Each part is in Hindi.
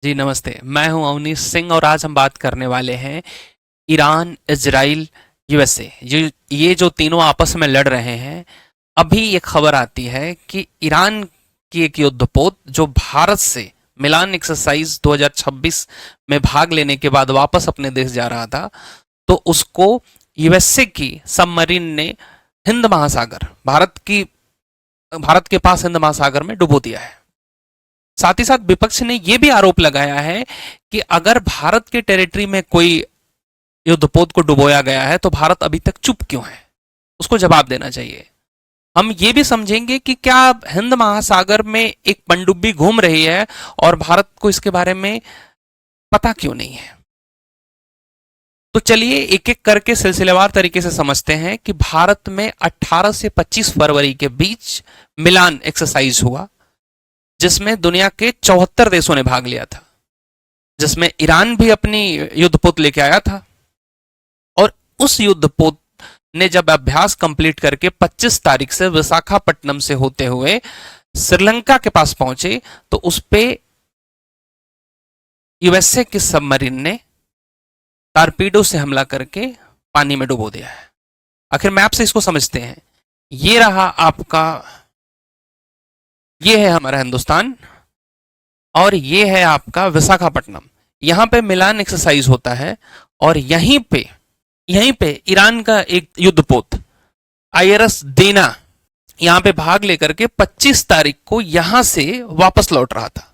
जी नमस्ते, मैं हूं अवनीश सिंह और आज हम बात करने वाले हैं ईरान, इजराइल, यूएसए। ये जो तीनों आपस में लड़ रहे हैं। अभी एक खबर आती है कि ईरान की एक युद्धपोत जो भारत से मिलान एक्सरसाइज 2026 में भाग लेने के बाद वापस अपने देश जा रहा था, तो उसको यूएसए की सबमरीन ने हिंद महासागर, भारत के पास हिंद महासागर में डुबो दिया है। साथ ही साथ विपक्ष ने यह भी आरोप लगाया है कि अगर भारत के टेरिटरी में कोई युद्धपोत को डुबोया गया है तो भारत अभी तक चुप क्यों है, उसको जवाब देना चाहिए। हम ये भी समझेंगे कि क्या हिंद महासागर में एक पनडुब्बी घूम रही है और भारत को इसके बारे में पता क्यों नहीं है। तो चलिए एक एक करके सिलसिलेवार तरीके से समझते हैं कि भारत में 18 से 25 फरवरी के बीच मिलान एक्सरसाइज हुआ, जिसमें दुनिया के 74 देशों ने भाग लिया था, जिसमें ईरान भी अपनी युद्धपोत लेके आया था। और उस युद्धपोत ने जब अभ्यास कंप्लीट करके 25 तारीख से विशाखापट्टनम से होते हुए श्रीलंका के पास पहुंचे, तो उस पे यूएसए की सबमरीन ने टारपीडो से हमला करके पानी में डुबो दिया है। आखिर मैप से इसको समझते हैं। ये रहा आपका, ये है हमारा हिंदुस्तान और ये है आपका विशाखापट्टनम। यहां पे मिलान एक्सरसाइज होता है और यहीं पे ईरान का एक युद्धपोत आईएनएस देना यहां पे भाग लेकर के 25 तारीख को यहां से वापस लौट रहा था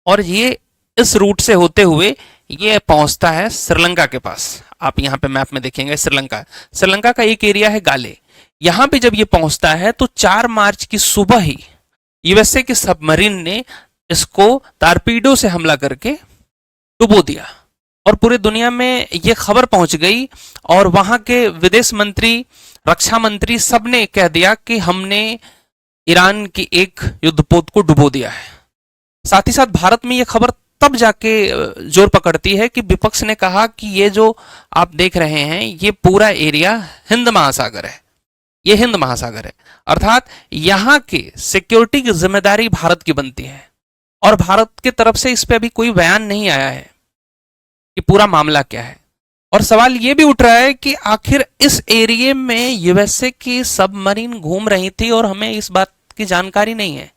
और ये इस रूट से होते हुए ये पहुंचता है श्रीलंका के पास। आप यहां पे मैप में देखेंगे श्रीलंका का एक एरिया है गाले। यहां पे जब ये पहुंचता है तो 4 मार्च की सुबह ही यूएसए की सबमरीन ने इसको टारपीडो से हमला करके डुबो दिया और पूरी दुनिया में यह खबर पहुंच गई और वहां के विदेश मंत्री, रक्षा मंत्री सब ने कह दिया कि हमने ईरान की एक युद्धपोत को डुबो दिया है। साथ ही साथ भारत में यह खबर तब जाके जोर पकड़ती है कि विपक्ष ने कहा कि ये जो आप देख रहे हैं ये पूरा एरिया हिंद महासागर है, ये हिंद महासागर है, अर्थात यहां की सिक्योरिटी की जिम्मेदारी भारत की बनती है और भारत की तरफ से इस पे अभी कोई बयान नहीं आया है कि पूरा मामला क्या है। और सवाल यह भी उठ रहा है कि आखिर इस एरिया में यूएसए की सबमरीन घूम रही थी और हमें इस बात की जानकारी नहीं है।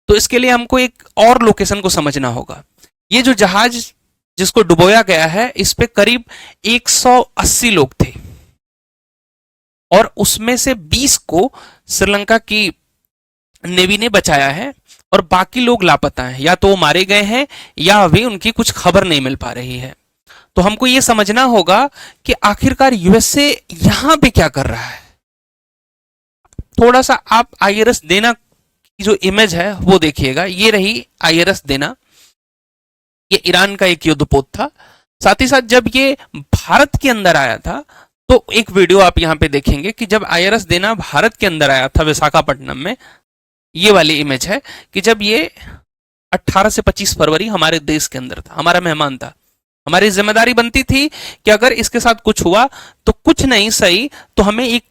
तो इसके लिए हमको एक और लोकेशन को समझना होगा। ये जो जहाज जिसको डुबोया गया है, इस पे करीब 180 लोग थे और उसमें से 20 को श्रीलंका की नेवी ने बचाया है और बाकी लोग लापता हैं, या तो वो मारे गए हैं या अभी उनकी कुछ खबर नहीं मिल पा रही है। तो हमको ये समझना होगा कि आखिरकार यूएसए यहां पे क्या कर रहा है। थोड़ा सा आप आईएनएस देना की जो इमेज है वो देखिएगा। ये रही आईएनएस देना, ये ईरान का एक युद्धपोत था। साथ ही साथ जब ये भारत के अंदर आया था तो एक वीडियो आप यहां पे देखेंगे कि जब आईएनएस देना भारत के अंदर आया था विशाखापट्टनम में, ये वाली इमेज है कि जब ये 18 से 25 फरवरी हमारे देश के अंदर था, हमारा मेहमान था। हमारी जिम्मेदारी बनती थी कि अगर इसके साथ कुछ हुआ तो कुछ नहीं सही तो हमें एक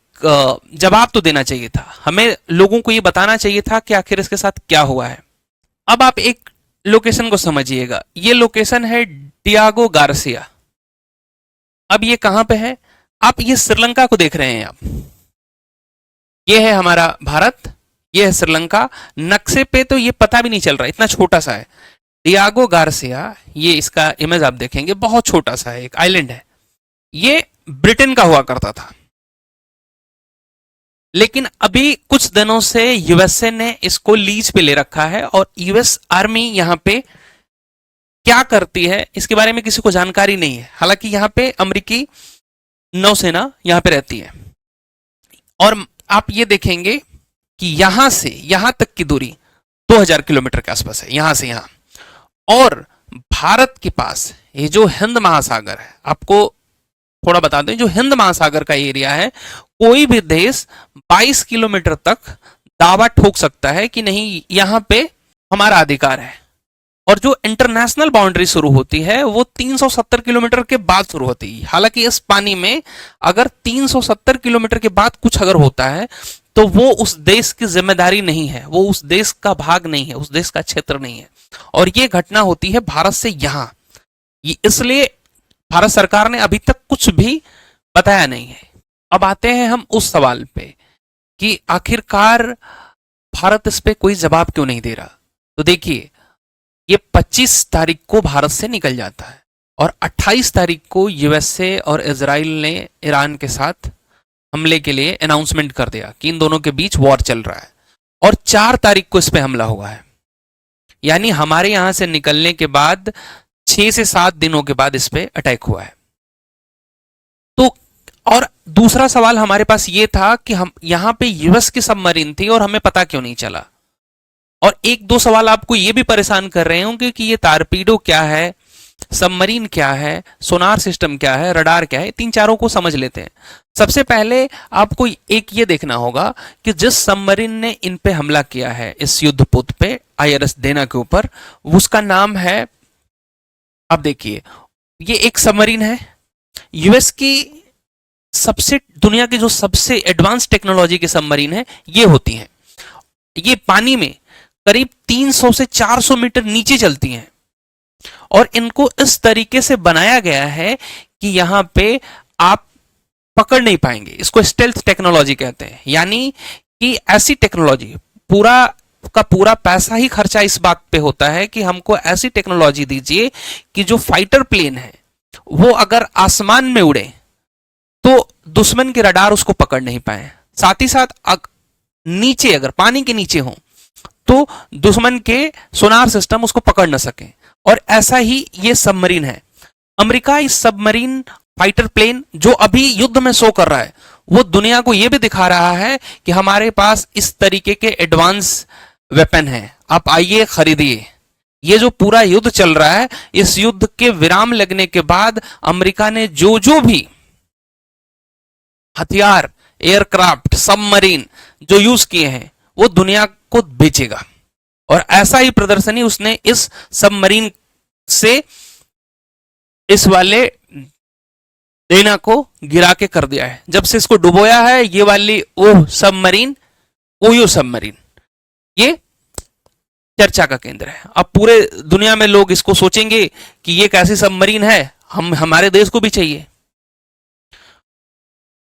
जवाब तो देना चाहिए था, हमें लोगों को ये बताना चाहिए था कि आखिर इसके साथ क्या हुआ है। अब आप एक लोकेशन को समझिएगा। ये लोकेशन है डियागो गार्सिया। अब ये कहां पे है? आप ये श्रीलंका को देख रहे हैं। आप ये है हमारा भारत, ये है श्रीलंका। नक्शे पे तो ये पता भी नहीं चल रहा, इतना छोटा सा है डियागो गार्सिया। ये इसका इमेज आप देखेंगे, बहुत छोटा सा है, एक आइलैंड है। ये ब्रिटेन का हुआ करता था, लेकिन अभी कुछ दिनों से यूएसए ने इसको लीज पे ले रखा है और यूएस आर्मी यहां पे क्या करती है इसके बारे में किसी को जानकारी नहीं है। हालांकि यहां पे अमेरिकी नौसेना यहां पे रहती है और आप ये देखेंगे कि यहां से यहां तक की दूरी 2000 किलोमीटर के आसपास है, यहां से यहां। और भारत के पास ये जो हिंद महासागर है, आपको थोड़ा बता दें, जो हिंद महासागर का एरिया है, कोई भी देश 22 किलोमीटर तक दावा ठोक सकता है कि नहीं यहां पे हमारा अधिकार है। और जो इंटरनेशनल बाउंड्री शुरू होती है वो 370 किलोमीटर के बाद शुरू होती है। हालांकि इस पानी में अगर 370 किलोमीटर के बाद कुछ अगर होता है तो वो उस देश की जिम्मेदारी नहीं है, वो उस देश का भाग नहीं है, उस देश का क्षेत्र नहीं है। और ये घटना होती है भारत से यहां, इसलिए भारत सरकार ने अभी तक कुछ भी बताया नहीं है। अब आते हैं हम उस सवाल पे कि आखिरकार भारत इस पे कोई जवाब क्यों नहीं दे रहा। तो देखिए, ये 25 तारीख को भारत से निकल जाता है और 28 तारीख को यूएसए और इजराइल ने ईरान के साथ हमले के लिए अनाउंसमेंट कर दिया कि इन दोनों के बीच वॉर चल रहा है, और 4 तारीख को इस पे हमला हुआ है। यानी हमारे यहां से निकलने के बाद 6 से 7 दिनों के बाद इस पे अटैक हुआ है। तो और दूसरा सवाल हमारे पास ये था कि हम यहां पे यूएस की सबमरीन थी और हमें पता क्यों नहीं चला। और एक दो सवाल आपको ये भी परेशान कर रहे होंगे कि ये टारपीडो क्या है, सबमरीन क्या है, सोनार सिस्टम क्या है, रडार क्या है। तीन चारों को समझ लेते हैं। सबसे पहले आपको एक ये देखना होगा कि जिस सबमरीन ने इन पे हमला किया है, इस युद्धपोत पे आईएनएस देना के ऊपर, उसका नाम है, अब देखिए, ये एक सबमरीन है यूएस की, सबसे दुनिया की जो सबसे एडवांस टेक्नोलॉजी की सबमरीन है ये होती हैं। ये पानी में करीब 300 से 400 मीटर नीचे चलती हैं और इनको इस तरीके से बनाया गया है कि यहां पे आप पकड़ नहीं पाएंगे। इसको स्टेल्थ टेक्नोलॉजी कहते हैं। यानी कि ऐसी टेक्नोलॉजी, पूरा का पूरा पैसा ही खर्चा इस बात पे होता है कि हमको ऐसी टेक्नोलॉजी दीजिए कि जो फाइटर प्लेन है वो अगर आसमान में उड़े तो दुश्मन के रडार उसको पकड़ नहीं पाए, साथ ही साथ नीचे, अगर पानी के नीचे हो तो दुश्मन के सोनार सिस्टम उसको पकड़ न सके। और ऐसा ही ये सबमरीन है। अमेरिका इस सबमरीन फाइटर प्लेन जो अभी युद्ध में शो कर रहा है, वो दुनिया को यह भी दिखा रहा है कि हमारे पास इस तरीके के एडवांस वेपन है, आप आइए खरीदिए। ये जो पूरा युद्ध चल रहा है, इस युद्ध के विराम लगने के बाद अमेरिका ने जो जो भी हथियार, एयरक्राफ्ट, सबमरीन जो यूज किए हैं वो दुनिया को बेचेगा। और ऐसा ही प्रदर्शनी उसने इस सबमरीन से इस वाले डेना को गिरा के कर दिया है। जब से इसको डुबोया है, ये वाली ओह सबमरीन, ओयो सबमरीन, ये चर्चा का केंद्र है। अब पूरे दुनिया में लोग इसको सोचेंगे कि ये कैसी सबमरीन है, हमारे देश को भी चाहिए।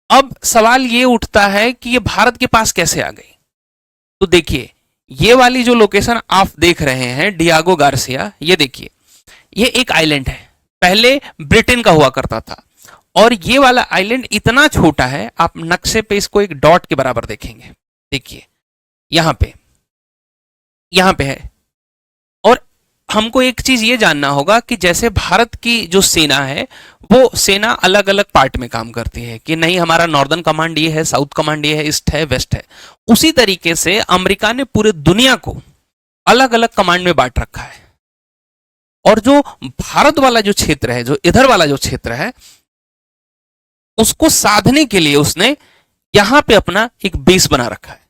अब सवाल ये उठता है कि ये भारत के पास कैसे आ गई। तो देखिए, ये वाली जो लोकेशन आप देख रहे हैं, डियागो गार्सिया, ये देखिए, ये एक आइलैंड है, पहले ब्रिटेन का हुआ करता था। और ये वाला आइलैंड इतना छोटा है, आप नक्शे पे इसको एक डॉट के बराबर देखेंगे। देखिए यहां पे है। और हमको एक चीज ये जानना होगा कि जैसे भारत की जो सेना है, वो सेना अलग अलग पार्ट में काम करती है कि नहीं, हमारा नॉर्दर्न कमांड ये है, साउथ कमांड ये है, ईस्ट है, वेस्ट है। उसी तरीके से अमेरिका ने पूरे दुनिया को अलग अलग कमांड में बांट रखा है। और जो भारत वाला जो क्षेत्र है, जो इधर वाला जो क्षेत्र है, उसको साधने के लिए उसने यहां पे अपना एक बेस बना रखा है,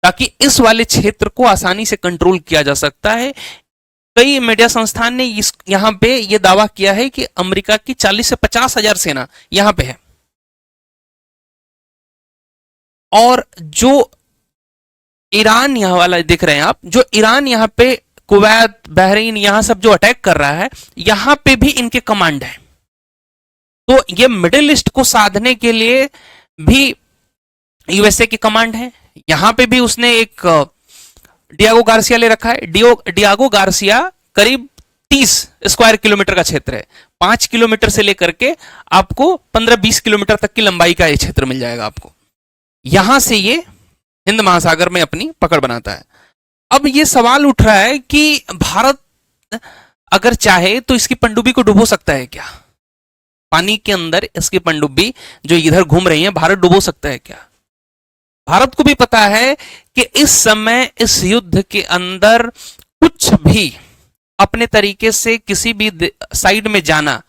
ताकि इस वाले क्षेत्र को आसानी से कंट्रोल किया जा सकता है। कई मीडिया संस्थान ने यहां पे ये दावा किया है कि अमेरिका की 40 से 50 हजार सेना यहां पे है। और जो ईरान यहां वाला देख रहे हैं आप, जो ईरान यहां पे कुवैत, बहरीन, यहां सब जो अटैक कर रहा है, यहां पे भी इनके कमांड है। तो ये मिडिल ईस्ट को साधने के लिए भी यूएसए की कमांड है। यहां पे भी उसने एक डियागो गार्सिया ले रखा है। डियागो गार्सिया करीब 30 स्क्वायर किलोमीटर का क्षेत्र है। 5 किलोमीटर से लेकर के आपको 15-20 किलोमीटर तक की लंबाई का ये क्षेत्र मिल जाएगा आपको। यहां से ये हिंद महासागर में अपनी पकड़ बनाता है। अब ये सवाल उठ रहा है कि भारत अगर चाहे तो इसकी पनडुब्बी को डुबो सकता है क्या? पानी के अंदर इसकी पनडुब्बी जो इधर घूम रही है, भारत डुबो सकता है क्या? भारत को भी पता है कि इस समय इस युद्ध के अंदर कुछ भी अपने तरीके से किसी भी साइड में जाना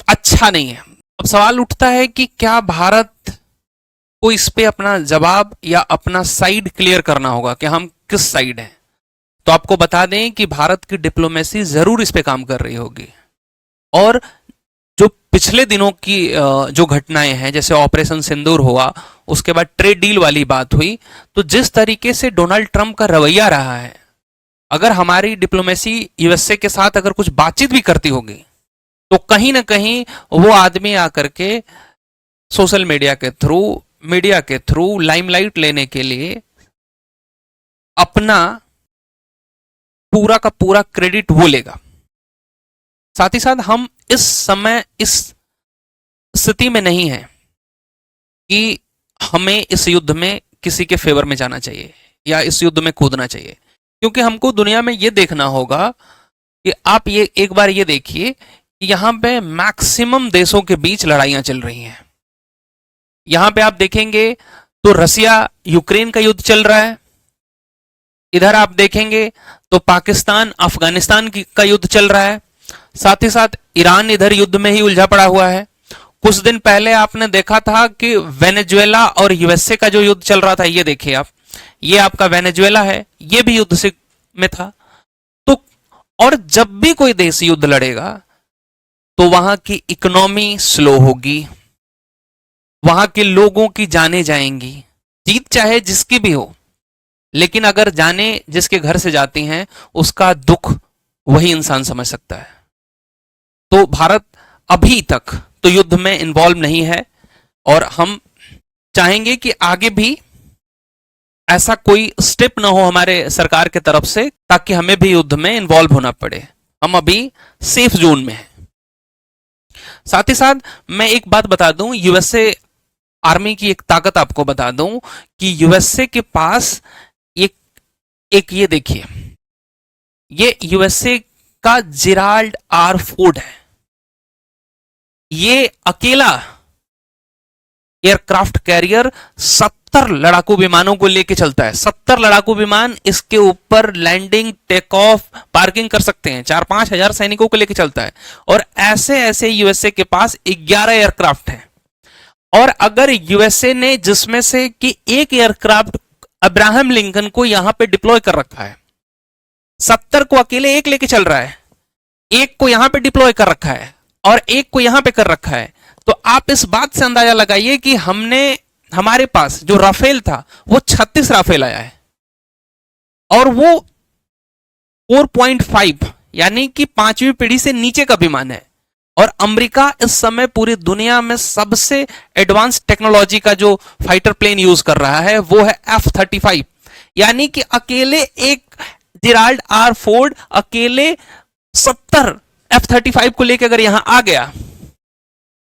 अच्छा नहीं है। अब सवाल उठता है कि क्या भारत को इस पे अपना जवाब या अपना साइड क्लियर करना होगा कि हम किस साइड हैं। तो आपको बता दें कि भारत की डिप्लोमेसी जरूर इस पे काम कर रही होगी। और जो पिछले दिनों की जो घटनाएं हैं, जैसे ऑपरेशन सिंदूर हुआ, उसके बाद ट्रेड डील वाली बात हुई। तो जिस तरीके से डोनाल्ड ट्रंप का रवैया रहा है, अगर हमारी डिप्लोमेसी यूएसए के साथ अगर कुछ बातचीत भी करती होगी तो कहीं ना कहीं वो आदमी आकर के सोशल मीडिया के थ्रू लाइमलाइट लेने के लिए अपना पूरा का पूरा क्रेडिट वो लेगा। साथ ही साथ हम इस समय इस स्थिति में नहीं है कि हमें इस युद्ध में किसी के फेवर में जाना चाहिए या इस युद्ध में कूदना चाहिए, क्योंकि हमको दुनिया में ये देखना होगा कि आप ये एक बार ये देखिए कि यहां पे मैक्सिमम देशों के बीच लड़ाइयां चल रही हैं। यहां पे आप देखेंगे तो रसिया यूक्रेन का युद्ध चल रहा है, इधर आप देखेंगे तो पाकिस्तान अफगानिस्तान का युद्ध चल रहा है, साथ ही साथ ईरान इधर युद्ध में ही उलझा पड़ा हुआ है। कुछ दिन पहले आपने देखा था कि वेनेजुएला और यूएसए का जो युद्ध चल रहा था, ये देखिए आप, ये आपका वेनेजुएला है, ये भी युद्ध से में था। तो और जब भी कोई देश युद्ध लड़ेगा तो वहां की इकोनॉमी स्लो होगी, वहां के लोगों की जाने जाएंगी, जीत चाहे जिसकी भी हो, लेकिन अगर जाने जिसके घर से जाती हैं उसका दुख वही इंसान समझ सकता है। तो भारत अभी तक तो युद्ध में इन्वॉल्व नहीं है और हम चाहेंगे कि आगे भी ऐसा कोई स्टेप ना हो हमारे सरकार के तरफ से ताकि हमें भी युद्ध में इन्वॉल्व होना पड़े। हम अभी सेफ जोन में हैं। साथ ही साथ मैं एक बात बता दूं, यूएसए आर्मी की एक ताकत आपको बता दूं कि यूएसए के पास एक ये देखिए, ये यूएसए का जेराल्ड आर फोर्ड है। ये अकेला एयरक्राफ्ट कैरियर 70 लड़ाकू विमानों को लेके चलता है। 70 लड़ाकू विमान इसके ऊपर लैंडिंग, टेक ऑफ, पार्किंग कर सकते हैं। 4-5 हजार सैनिकों को लेके चलता है और ऐसे ऐसे यूएसए के पास 11 एयरक्राफ्ट हैं। और अगर यूएसए ने जिसमें से कि एक एयरक्राफ्ट अब्राहम लिंकन को यहां पे डिप्लॉय कर रखा है, 70 को अकेले एक लेके चल रहा है, एक को यहां पे डिप्लॉय कर रखा है और एक को यहां पे कर रखा है, तो आप इस बात से अंदाजा लगाइए कि हमारे पास जो राफेल था वो 36 राफेल आया है और वो 4.5 यानी कि 5वीं पीढ़ी से नीचे का विमान है। और अमेरिका इस समय पूरी दुनिया में सबसे एडवांस टेक्नोलॉजी का जो फाइटर प्लेन यूज कर रहा है वो है F-35, यानी कि अकेले एक जेराल्ड आर फोर्ड अकेले 70 F-35 को लेकर अगर यहां आ गया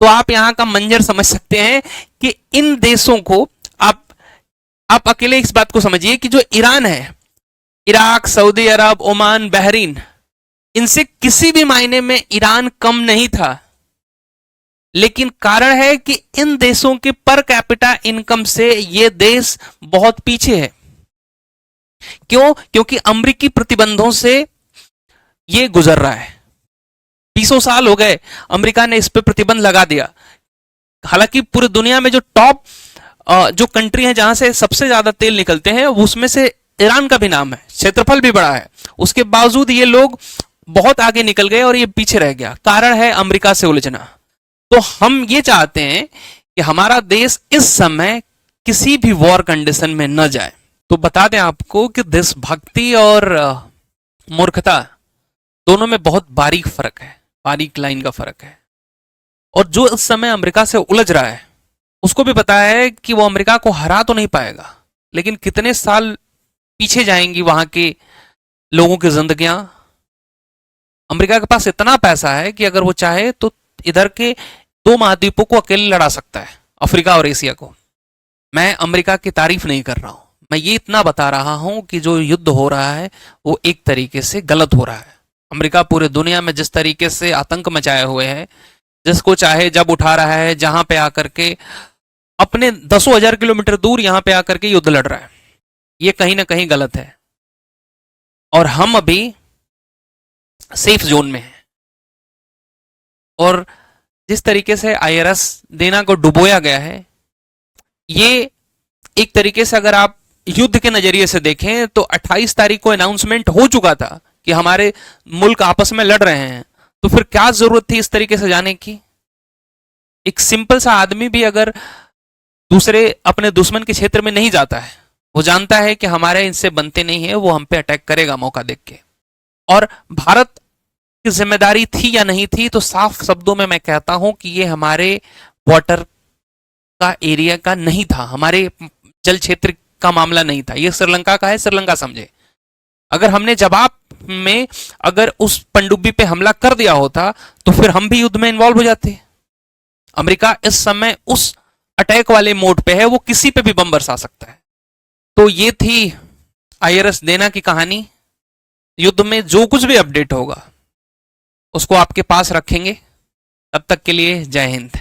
तो आप यहां का मंजर समझ सकते हैं कि इन देशों को आप अकेले इस बात को समझिए कि जो ईरान है, इराक, सऊदी अरब, ओमान, बहरीन, इनसे किसी भी मायने में ईरान कम नहीं था, लेकिन कारण है कि इन देशों के पर कैपिटा इनकम से ये देश बहुत पीछे है। क्यों? क्योंकि अमेरिकी प्रतिबंधों से ये गुजर रहा है। 20 साल हो गए अमेरिका ने इस पे प्रतिबंध लगा दिया। हालांकि पूरी दुनिया में जो टॉप जो कंट्री है जहां से सबसे ज्यादा तेल निकलते हैं उसमें से ईरान का भी नाम है, क्षेत्रफल भी बड़ा है, उसके बावजूद ये लोग बहुत आगे निकल गए और ये पीछे रह गया। कारण है अमेरिका से उलझना। तो हम ये चाहते हैं कि हमारा देश इस समय किसी भी वॉर कंडीशन में न जाए। तो बता दें आपको कि देशभक्ति और मूर्खता दोनों में बहुत बारीक फर्क है, बारीक लाइन का फर्क है। और जो इस समय अमेरिका से उलझ रहा है उसको भी पता है कि वो अमेरिका को हरा तो नहीं पाएगा, लेकिन कितने साल पीछे जाएंगी वहां के लोगों की जिंदगियां। अमेरिका के पास इतना पैसा है कि अगर वो चाहे तो इधर के 2 महाद्वीपों को अकेले लड़ा सकता है, अफ्रीका और एशिया को। मैं अमेरिका की तारीफ नहीं कर रहा हूं, मैं ये इतना बता रहा हूं कि जो युद्ध हो रहा है वो एक तरीके से गलत हो रहा है। अमेरिका पूरे दुनिया में जिस तरीके से आतंक मचाए हुए है, जिसको चाहे जब उठा रहा है, जहां पे आकर के अपने 10,000 किलोमीटर दूर यहां पे आकर के युद्ध लड़ रहा है, ये कहीं ना कहीं गलत है। और हम अभी सेफ जोन में हैं। और जिस तरीके से आईआरएस देना को डुबोया गया है, ये एक तरीके से अगर आप युद्ध के नजरिए से देखें तो 28 तारीख को अनाउंसमेंट हो चुका था कि हमारे मुल्क आपस में लड़ रहे हैं, तो फिर क्या जरूरत थी इस तरीके से जाने की। एक सिंपल सा आदमी भी अगर दूसरे अपने दुश्मन के क्षेत्र में नहीं जाता है। वो जानता है कि हमारे इनसे बनते नहीं है, वो हम पे अटैक करेगा मौका देख के। और भारत की जिम्मेदारी थी या नहीं थी, तो साफ शब्दों में मैं कहता हूं कि ये हमारे बॉर्डर का एरिया का नहीं था, हमारे जल क्षेत्र का मामला नहीं था। ये श्रीलंका का है, श्रीलंका समझे। अगर हमने जवाब में अगर उस पनडुब्बी पे हमला कर दिया होता तो फिर हम भी युद्ध में इन्वॉल्व हो जाते। अमेरिका इस समय उस अटैक वाले मोड पे है, वो किसी पे भी बम बरसा सकता है। तो ये थी आईआरएस देना की कहानी। युद्ध में जो कुछ भी अपडेट होगा उसको आपके पास रखेंगे। तब तक के लिए जय हिंद।